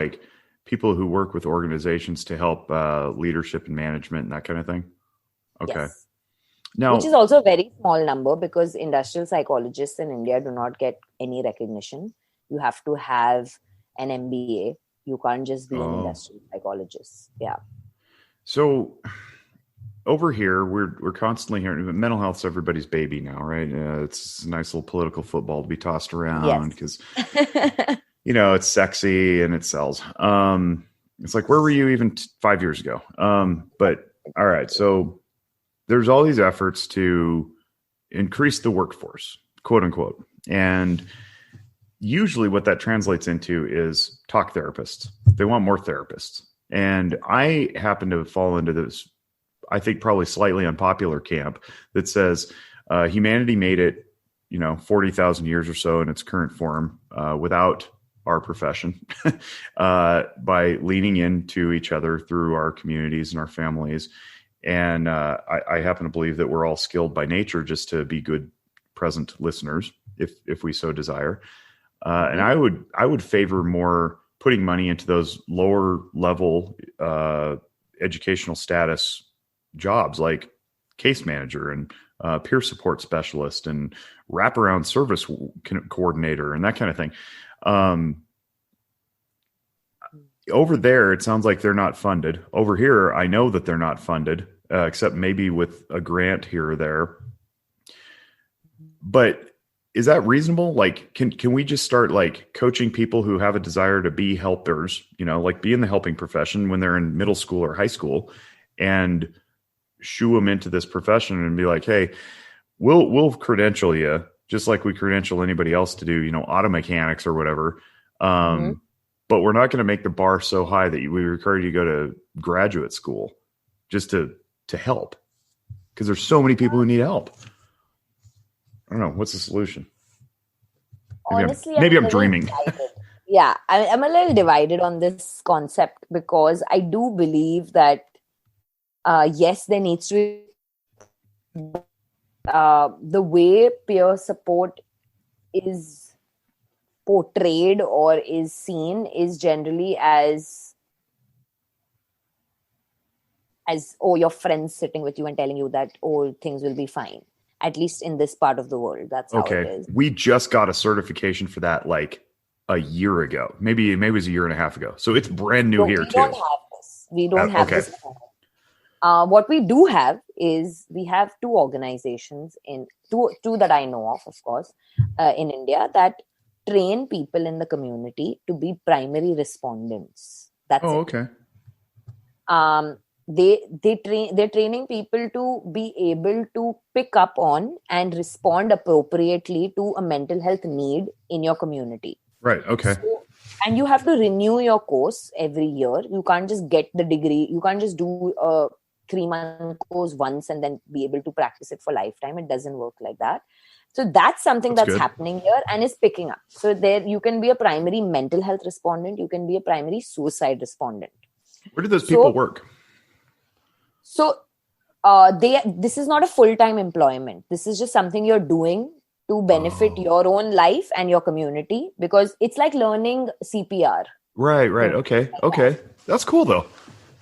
like people who work with organizations to help leadership and management and that kind of thing? Okay. Yes. Now, which is also a very small number because industrial psychologists in India do not get any recognition. You have to have an MBA. You can't just be an industrial psychologist. Yeah. So over here, we're constantly hearing mental health's everybody's baby now, right? It's a nice little political football to be tossed around because, it's sexy and it sells. It's like, where were you even 5 years ago? But all right. So there's all these efforts to increase the workforce, quote unquote. And usually what that translates into is talk therapists. They want more therapists. And I happen to fall into this, I think probably slightly unpopular camp that says humanity made it, 40,000 years or so in its current form without our profession by leaning into each other through our communities and our families. And I happen to believe that we're all skilled by nature just to be good present listeners if we so desire. And I would favor more putting money into those lower level educational status jobs like case manager and peer support specialist and wraparound service coordinator and that kind of thing. Over there, it sounds like they're not funded. Over here, I know that they're not funded, except maybe with a grant here or there. But is that reasonable? Like, can we just start like coaching people who have a desire to be helpers, like be in the helping profession when they're in middle school or high school, and shoo them into this profession and be like, hey, we'll credential you just like we credential anybody else to do, auto mechanics or whatever. But we're not going to make the bar so high that we require you to go to graduate school just to help, because there's so many people who need help. I don't know. What's the solution? Maybe I'm dreaming. Yeah, I'm a little divided on this concept because I do believe that, yes, there needs to be the way peer support is portrayed or is seen is generally as your friends sitting with you and telling you that things will be fine, at least in this part of the world. That's how it is. We just got a certification for that like a year ago, maybe it was a year and a half ago, so it's brand new here too. We don't have this. What we do have is we have two organizations two that I know of course, in India that train people in the community to be primary respondents. That's okay. They're training people to be able to pick up on and respond appropriately to a mental health need in your community. Right. Okay. And you have to renew your course every year. You can't just get the degree. You can't just do a 3-month course once and then be able to practice it for lifetime. It doesn't work like that. So that's something that's happening here and is picking up. So there you can be a primary mental health respondent. You can be a primary suicide respondent. Where do those people work? So this is not a full-time employment. This is just something you're doing to benefit your own life and your community, because it's like learning CPR. Right. Okay. That's cool though.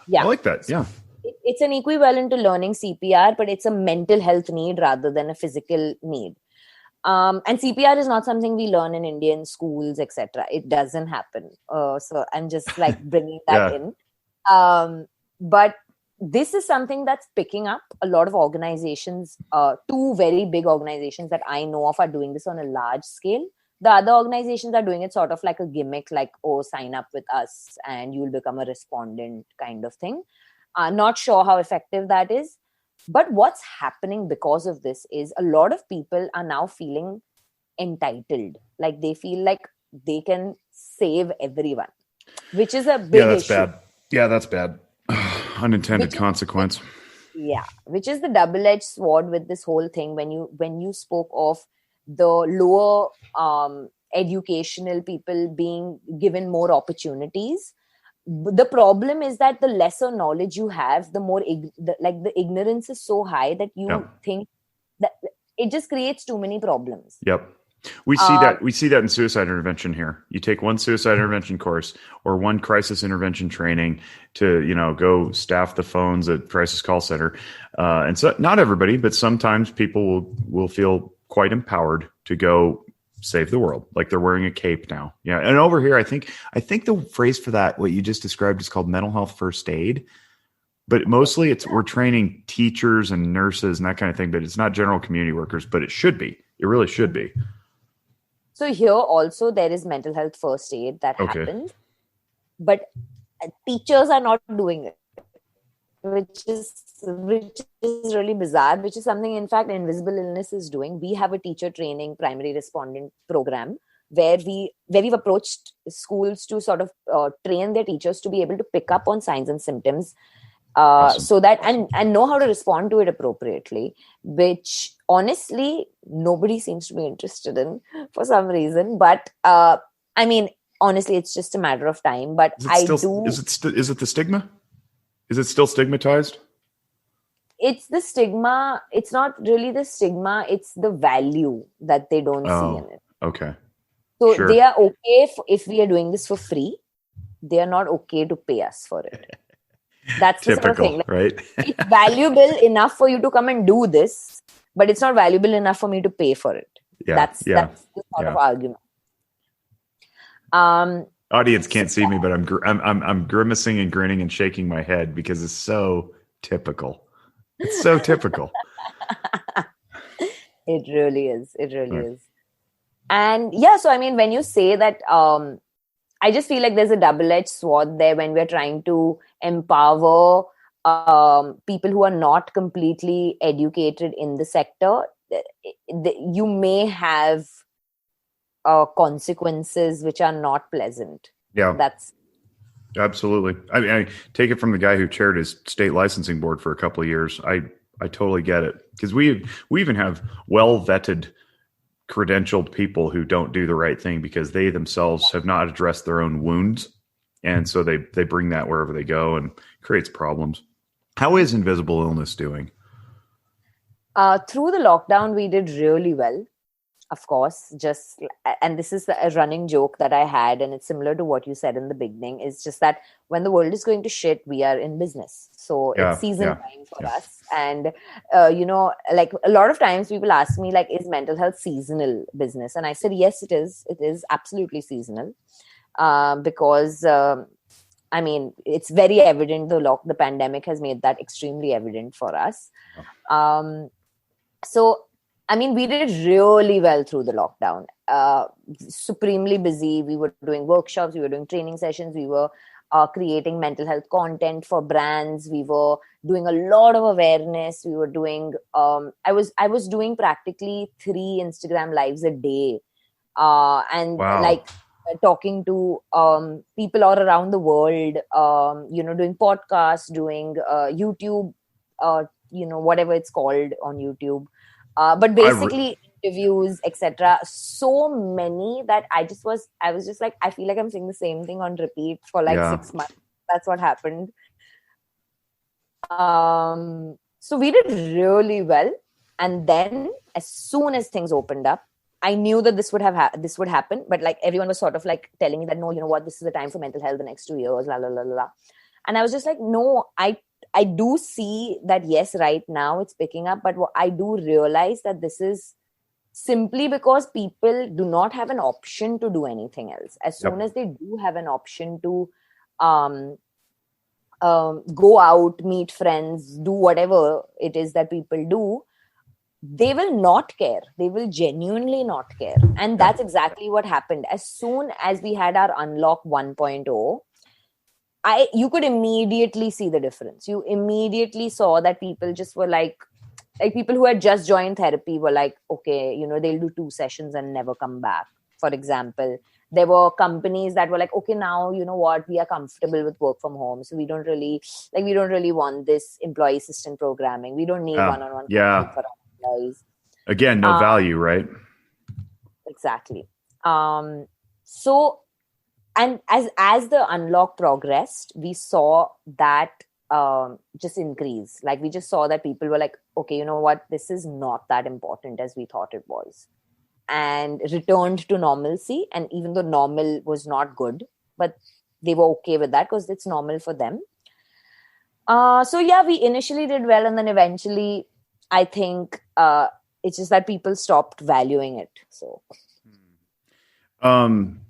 Yeah. I like that. Yeah. It's an equivalent to learning CPR, but it's a mental health need rather than a physical need. And CPR is not something we learn in Indian schools, etc. It doesn't happen. So I'm just like bringing that in. But this is something that's picking up. A lot of organizations, two very big organizations that I know of are doing this on a large scale. The other organizations are doing it sort of like a gimmick, like, sign up with us and you'll become a respondent kind of thing. Not sure how effective that is. But what's happening because of this is a lot of people are now feeling entitled. Like they feel like they can save everyone, which is a big issue. Bad. Yeah, that's bad. Unintended consequence. Yeah, which is the double-edged sword with this whole thing. When you spoke of the lower educational people being given more opportunities, the problem is that the lesser knowledge you have, the more the ignorance is so high that you think that it just creates too many problems. Yep. We see that in suicide intervention here. You take one suicide intervention course or one crisis intervention training to, go staff the phones at crisis call center. And so not everybody, but sometimes people will feel quite empowered to go save the world. Like they're wearing a cape now. Yeah. And over here, I think the phrase for that, what you just described, is called mental health first aid. But mostly we're training teachers and nurses and that kind of thing, but it's not general community workers, but it should be. It really should be. So here also there is mental health first aid that happens, but teachers are not doing it, which is really bizarre, which is something, in fact, Invisible Illness is doing. We have a teacher training primary respondent program where we've approached schools to sort of train their teachers to be able to pick up on signs and symptoms so that and know how to respond to it appropriately, which honestly nobody seems to be interested in for some reason. But honestly, it's just a matter of time. But is it the stigma? Is it still stigmatized? It's the stigma. It's not really the stigma. It's the value that they don't see in it. Okay. So they are okay if we are doing this for free. They are not okay to pay us for it. That's the typical, sort of thing. Right? It's valuable enough for you to come and do this, but it's not valuable enough for me to pay for it. Yeah, that's the sort of argument. Audience can't see me, but I'm grimacing and grinning and shaking my head because it's so typical. It's so typical. It really is. It really is. And so when you say that, I just feel like there's a double-edged sword there when we're trying to empower people who are not completely educated in the sector. You may have consequences which are not pleasant. Yeah, that's absolutely. I take it from the guy who chaired his state licensing board for a couple of years. I totally get it, because we even have well-vetted, credentialed people who don't do the right thing because they themselves have not addressed their own wounds, and so they bring that wherever they go and creates problems. How is Invisible Illness doing? Through the lockdown, we did really well. Of course, and this is a running joke that I had, and it's similar to what you said in the beginning. It's just that when the world is going to shit, we are in business. So it's season time for us. And, like a lot of times people ask me, like, is mental health seasonal business? And I said, yes, it is. It is absolutely seasonal because, it's very evident. The pandemic has made that extremely evident for us. We did really well through the lockdown. Supremely busy. We were doing workshops. We were doing training sessions. We were creating mental health content for brands. We were doing a lot of awareness. We were doing, I was doing practically 3 Instagram lives a day. Talking to people all around the world, doing podcasts, doing YouTube, whatever it's called on YouTube. But basically interviews, etc. So many that I was just like, I feel like I'm saying the same thing on repeat for 6 months. That's what happened. So we did really well. And then as soon as things opened up, I knew that this would happen. But like everyone was sort of like telling me that, no, you know what, this is the time for mental health the next 2 years, la, la, la, la, la. And I was just like, no, I do see that, yes, right now it's picking up, but I do realize that this is simply because people do not have an option to do anything else. As soon as they do have an option to go out, meet friends, do whatever it is that people do, they will not care. They will genuinely not care. And that's exactly what happened. As soon as we had our Unlock 1.0, you could immediately see the difference. You immediately saw that people just were like people who had just joined therapy were like, okay, they'll do 2 sessions and never come back. For example, there were companies that were like, okay, now, you know what, we are comfortable with work from home. So we don't really want this employee assistant programming. We don't need one-on-one for our employees. Again, no value, right? Exactly. And as the unlock progressed, we saw that just increase. Like we just saw that people were like, okay, you know what? This is not that important as we thought it was. and returned to normalcy. And even though normal was not good, but they were okay with that because it's normal for them. So yeah, we initially did well, and then eventually, I think it's just that people stopped valuing it. So, I'm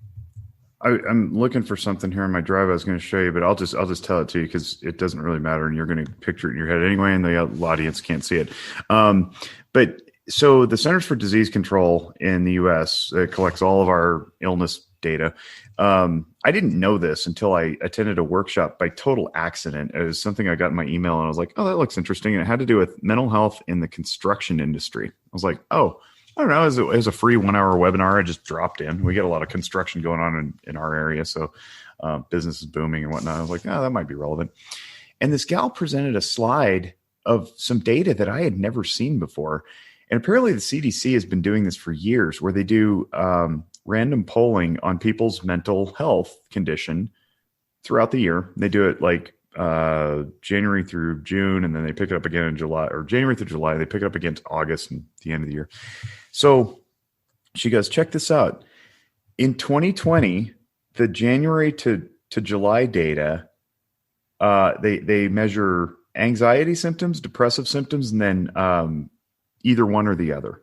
looking for something here in my drive I was going to show you, but I'll just tell it to you because it doesn't really matter, and you're going to picture it in your head anyway, and the audience can't see it. But so the Centers for Disease Control in the U.S. Collects all of our illness data. I didn't know this until I attended a workshop by total accident. It was something I got in my email, and I was like, "Oh, that looks interesting." And it had to do with mental health in the construction industry. I was like, "Oh, I don't know." It was a free 1-hour webinar. I just dropped in. We get a lot of construction going on in our area, so business is booming and whatnot. I was like, "Oh, that might be relevant." And this gal presented a slide of some data that I had never seen before. And apparently the CDC has been doing this for years, where they do random polling on people's mental health condition throughout the year. They do it like January through June, and then they pick it up again in July, or January through July. They pick it up again to August and the end of the year. So she goes, check this out. In 2020, the January to July data, they measure anxiety symptoms, depressive symptoms, and then either one or the other.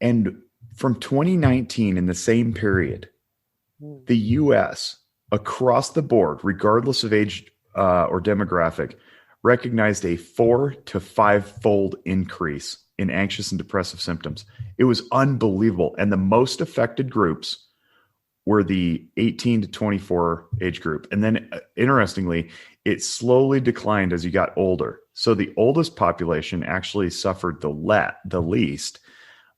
And from 2019, in the same period, the U.S. across the board, regardless of age or demographic, recognized a 4 to 5-fold increase in anxious and depressive symptoms. It was unbelievable. And the most affected groups were the 18 to 24 age group. And then interestingly, it slowly declined as you got older. So the oldest population actually suffered the least.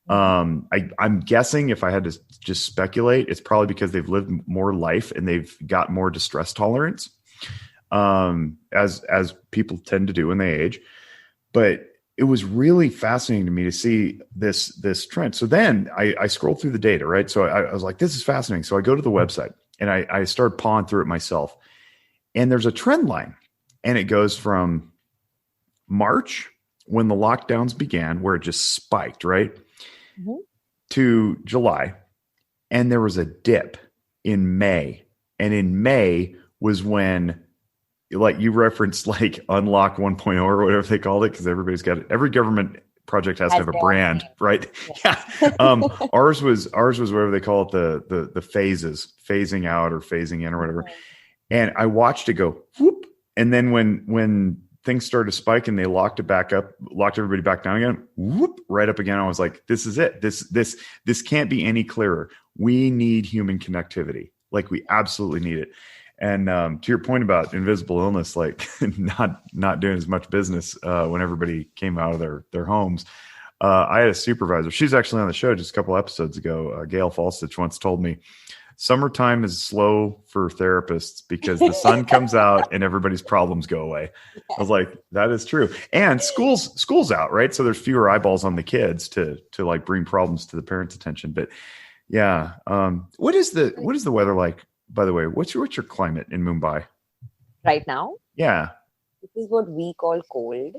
I'm guessing, if I had to just speculate, it's probably because they've lived more life and they've got more distress tolerance, as people tend to do when they age. But it was really fascinating to me to see this trend. So then I scrolled through the data, right? So I was like, this is fascinating. So I go to the website and I started pawing through it myself. And there's a trend line, and it goes from March, when the lockdowns began, where it just spiked, right? To July. And there was a dip in May. And in May was when, like you referenced, like Unlock 1.0 or whatever they called it, because every government project has to have a brand, right? Yeah. Ours was whatever they call it, the phases, phasing out or phasing in or whatever. And I watched it go whoop. And then when things started to spike and they locked everybody back down again, whoop, right up again. I was like, this is it. This can't be any clearer. We need human connectivity. Like, we absolutely need it. And to your point about invisible illness, like not doing as much business when everybody came out of their homes. I had a supervisor. She's actually on the show just a couple episodes ago. Gail Falstich once told me, summertime is slow for therapists because the sun comes out and everybody's problems go away. I was like, that is true. And school's out, right? So there's fewer eyeballs on the kids to like bring problems to the parents' attention. But yeah, what is the weather like, by the way? What's your climate in Mumbai right now? Yeah, this is what we call cold.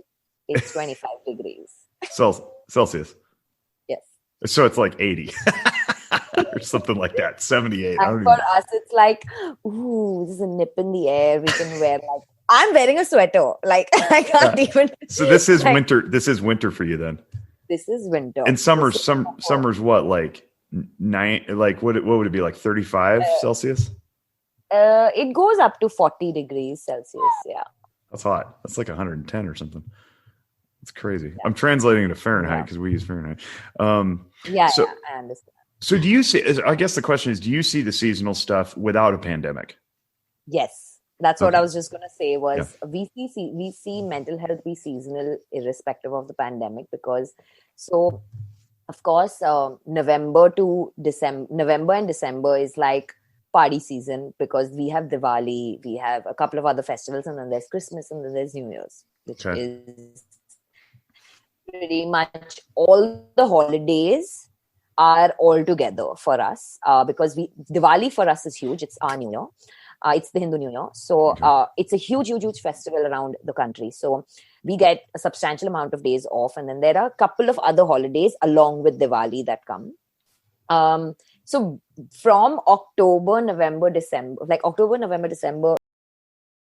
It's 25 degrees Celsius. Yes. So it's like 80. Or something like that, 78. And for us, it's like, ooh, there's a nip in the air. We can wear, like, I'm wearing a sweater. Like, I can't even. So this is winter. This is winter for you then. This is winter. And summer's what, like 9? Like what would it be, like 35 Celsius? It goes up to 40 degrees Celsius. Yeah. That's hot. That's like 110 or something. It's crazy. Yeah. I'm translating it to Fahrenheit because we use Fahrenheit. I understand. So do you see, I guess the question is, do you see the seasonal stuff without a pandemic? Yes. That's what I was just going to say was we see mental health be seasonal irrespective of the pandemic, because so of course November and December is like party season, because we have Diwali, we have a couple of other festivals, and then there's Christmas, and then there's New Year's, which is pretty much all the holidays are all together for us, because Diwali for us is huge. It's our New Year. It's the Hindu New Year. So it's a huge, huge, huge festival around the country. So we get a substantial amount of days off. And then there are a couple of other holidays along with Diwali that come. So from October, November, December,